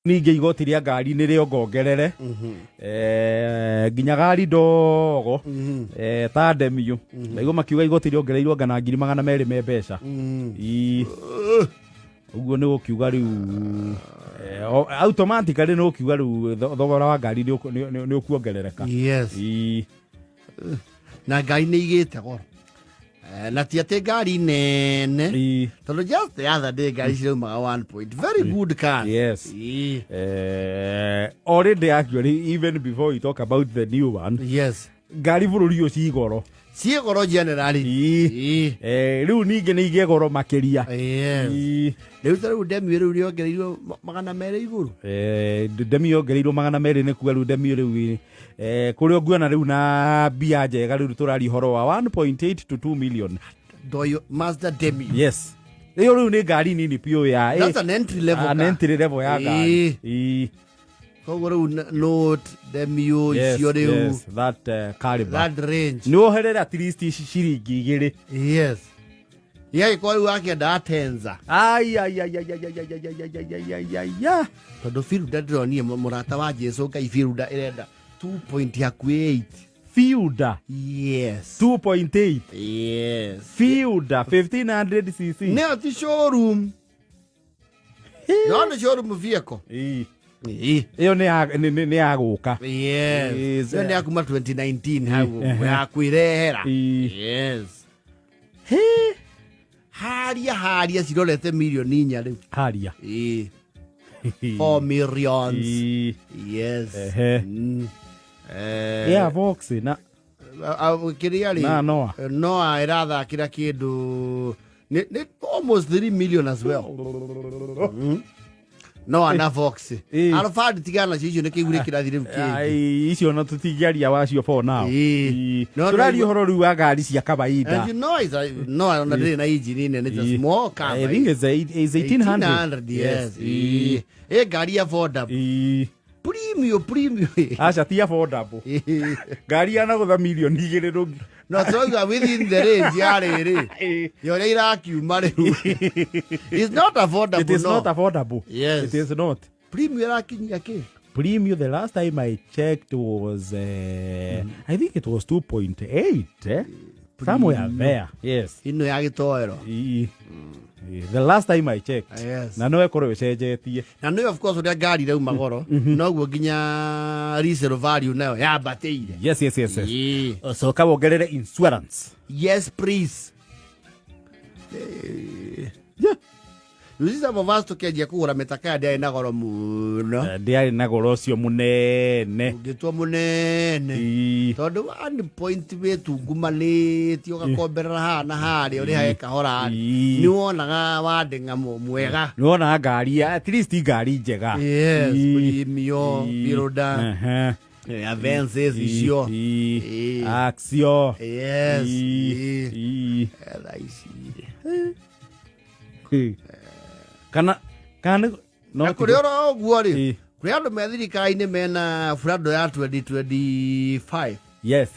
ninge igoti ria ngari ni riongongerere nginya gari ndogo ta ndemio ndaigo makiuga igoti riongereirwo ngana 200 me mbeca uguo ni gukiuga riu automatically no kiuga riu thogora wa ngari ni ukuongerereka. Yes. Na ngari ni igite goro na ti ate ngari nene tondu just the other day ngari ciraumaga 1 point very good car. Yes. Already actually even before you talk about the new one, yes, ngari bururi ucio cigoro generally riu ninge ni igegoro makiria. Yes. Riu taru demi riu riongereirwo 200 iguru demi yongereirwo 200 ni kuga riu demi riu kurio nguona riu na bia njega riu turari horo wa 1.8 to 2 million doyo Mazda demi. Yes, riu ni ngari nini pio ya that's an entry level an entry level ya ngari kogoro note demio isiore yes, that caliber that range no herera at least shiringi 2. Yes. Yeah, kwa wake da tenza ay tondu firuda ndronie murata wa Jesu kai firuda irenda 2.8 fiuda. Yes. 2.8. Yes. Fiuda 1500 cc. Ne ati showroom. No showroom vehicle. Iyo ni aguka. Yes. Iyo ni akuma 2019 hagu ya kuirehera. Yes. Haria cirorete milioni inya riu. Haria. 4 millions. Yes. Yeah, Vox na kiria ri no iratha kira kindu ni almost 3 million as well. No ana Vox alfadi tigana cicio ni kigure kirathire ai icio na tutigiaria wacio for now turari horo riu wa ngari cia kawaida. And you know no on the na engine ni it's a small car. I think it's 1800. Yes. Ngari affordable. Premium. Acha ti affordable. Ngari ana gutha milioni 2 rungi. No, so you are within the range yarere. Your irakiuma riu. It's not affordable. It is not affordable. Yes. It is not. Premium irakinyia ki? Premium the last time I checked was I think it was 2.8 somewhere there. Yes. Ino ya gitoero. The last time I checked. Yes. Na no ekoro cenjetie. Na no of course uria ngari rau magoro. No guo nginya resale value nayo ya bateire. Yes. So kabongerere insurance. Yes, please. Yeah. Yuziza mavasto kiajia kugura metaka ndiari na goro muno. Ndiari na goro cio munene. Ugitwa munene. Tondu 1 point wetu ngumaniti ugakomberera hana hari uri haeka hora. Ni wonaga wandenga mwega. Ni wonaga ngari at least ngari njega. Yes, premium, biroda. Avances icio. Axio. Yes. Kana no kuriora oguo ri kuri andu me thirikari-ini mena frado ya 2025. Yes.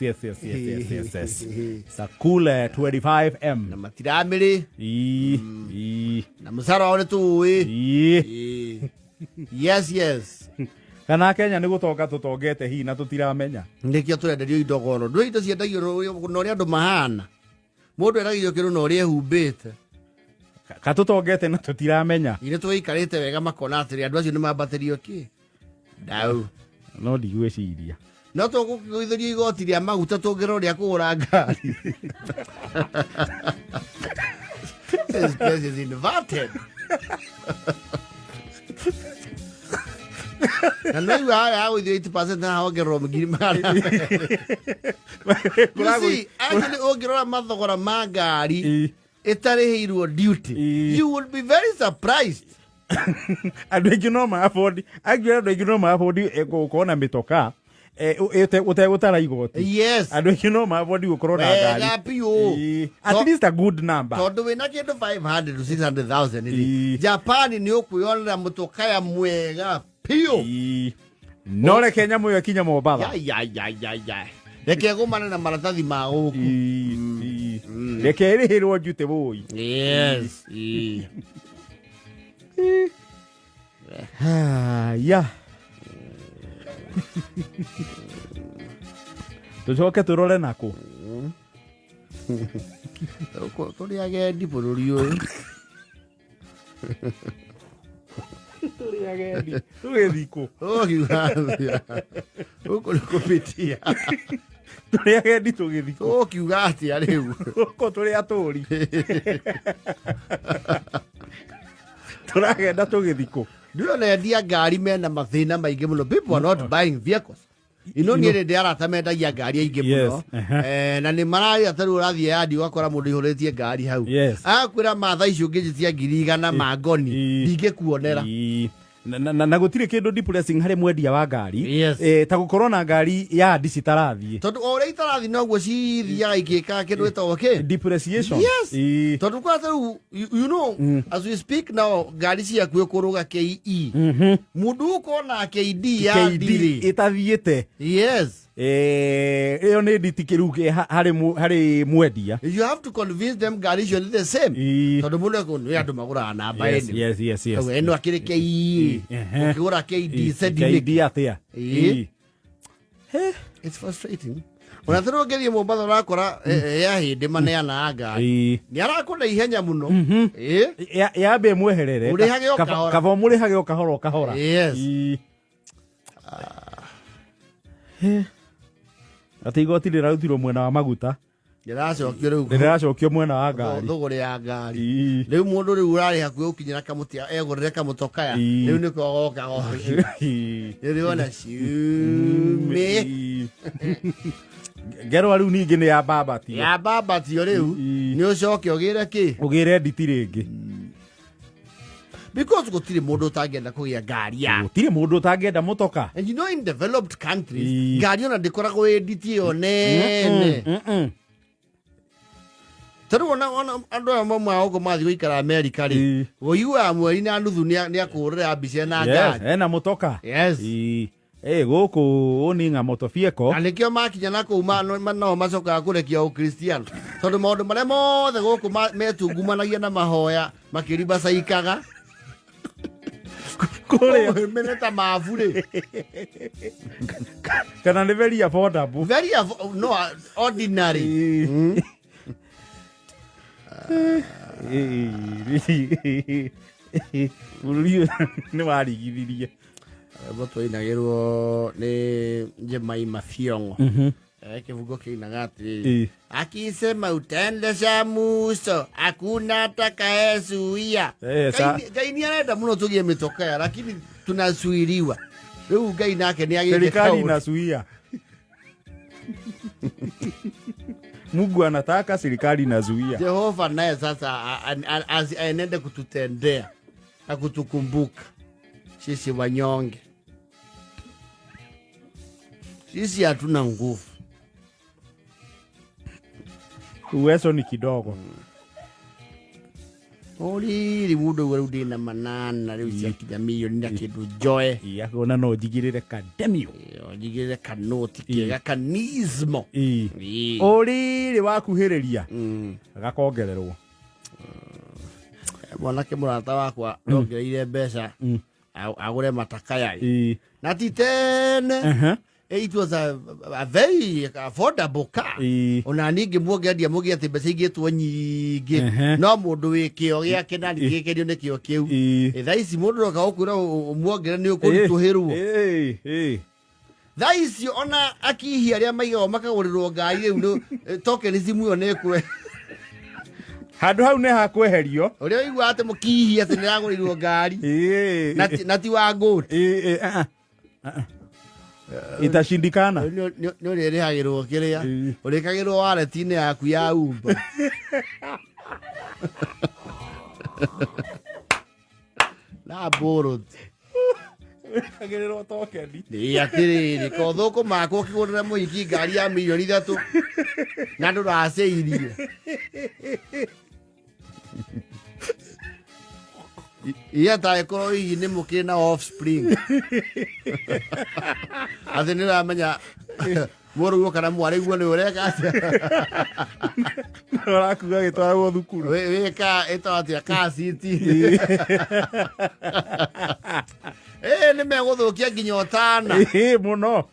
Sakula 25M na matiramiri na musara one tuwi. Yes. Kana Kenya ni gutonga tutongete hi na tutiramenya ndikio turenderio indo goro ndwe indo ciendagio no ri andu mahana mundu eragio kiru no ri ehumbite katutongete na tutiramenya ire twikarite wega makona atiri andu acio ni mambaterio ki dau no ndigwiciria no tugukiguithirio igoti ria maguta tungiro ria kugura ngari. This place is inverted. Na no you are with 80% na hogero mgiri mari. Kurazi actually ogero mathogora mangari itarihirwo duty. You will be very surprised. Andu aingi no ma afford kuona mitoka utara igoti. Yes. Andu aingi no ma afford gukorwo na ngari. At least a good number. Tondu wina kindu 500 to 600,000 Japan ni ukuyonera mutoka ya mwega pio. No le Kenya moyo kinya Mombasa. Ya. Reke gumana na maratathi ma guku. Reke irihirwo njute boy. Yes. Aya. Tucoke turore nako. Kuri agendi bururi uyu. Turi agendi. Tugethiko. Kiuga. Uko kupitia. Turi agendi tugethiko. Kiuga atia riu. Uko turi aturi. Turagenda tugethiko. Ndĩrona endia ngari mena mathĩna maingĩ mũno. People are not buying vehicles. Niĩ ndĩ arata mendagia ngari aingĩ mũno. Na nĩ mararĩa ta rĩu ũrathiĩ yandi ũgakora mũndũ ihũrĩtie ngari hau. Agakwĩra mathaa icio ũngĩnjĩtia 100 magoni ndingĩkuonera. Na gũtirĩ kĩndũ depressing harĩ mwendia wa ngari ta gũkorwo na ngari ya andi citarathiĩ tondũ o ũrĩa itarathiĩ noguo cithiaga igĩkaga kĩndũ gĩtagwo kĩ depreciation. Tondũ kwa rĩu you know as we speak now ngari ciaku ĩkũrũga KE mũndũ ũkorwo na KD ya ndiri ĩtathiĩte ĩyo nĩ nditikĩru harĩ mwendia. You have to convince them ngari icio nĩ the same tondũ mũndũ nĩ andũ magũraga namba ĩno ĩno akĩrĩ KE ukigura KD KD atia. It's frustrating. Unathero ngerie Mombasa urakora ya hindi maneana ngari ni arakona ihenya muno yabe mweherere kava murihage okahora okahora. Ati igoti rirarutirwo mwena wa maguta ndiracokio mwena wa ngari thogore ya ngari riu mundu riu urari hakuhi ukinyira kamutia egurire kamutokaya riu niko goka niriona ciume ngero riu ningi ni ya babatio riu ni ucoke ugire ki ugire nditi ringi because gutire mundu utangenda kugia ngari ya gutire mundu utangenda mutoka. And you know in developed countries ngari ona ndikoragwo nditi yo nene taro ona andu amwe ago mathi guikara America ri woiwa mweri na nuthu ni akurira mbica na ngari ena mutoka guku uninga motofieko alikio makinya na kuuma no macoka kurekia ukristiano tondu maundu maria mothe guku metungumanagia na mahoya makiriba caikaga kore meneta mavure kana ni very affordable no ordinary bururi ni warigithirie boto inagirwo ni Jemai Mafiongo kivugo kinaga atiri akisema utaendesha muso hakuna atakayezuia. Ngai anaenda muno tugie mitoka lakini tunasuiriwa riu Ngai nake ni agite serikali inasuia Mungu anataka serikali inazuia. Jehova naye sasa aende kututendea na kutukumbuka sisi wanyonge. Sisi hatuna nguvu. Uwezo ni kidogo. Ori mudo werudi na manana riu cia kijamii ni kindu joe yakona no jigirire kademio jigirire kanoti kiega kanismo ori ri wakuhiriria agakongererwo mwanake murata wakwa ongereire mbeca agure matakaya na titene it was a very affordable car. Ona ningi muongeria mugia ati mbeca ingitwo nyingi no mundu wikio giake na ngikenio ni kio kiu thaici mundu roka ukwira muongere ni ukurituhirwo thaici ona akihia ria maigo makagurirwo ngari riu token simu yo nekwe handu hau ne hakweherio uria igwa ati mukihia ati niragurirwo ngari na ti wa gold itashindikana no rihagirwo kiria urikagirwo wallet-ini yaku ya Uber na borrowed urikagirwo token ni atiri ko thuku makwo kigurira muhiki ngari ya milioni 3 na nduraceirie iya ta ikoro hii ni mukina offspring athenera menya muru kana mwariguo ni ureka orakuga gitwarwo thukuru weka etatia kasiti nĩ megũthũkia nginya ũtana mũno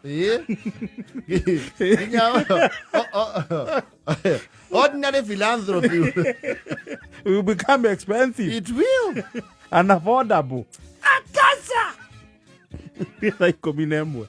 ordinary philanthropy will become expensive. it will Unaffordable. akasa Thaa 11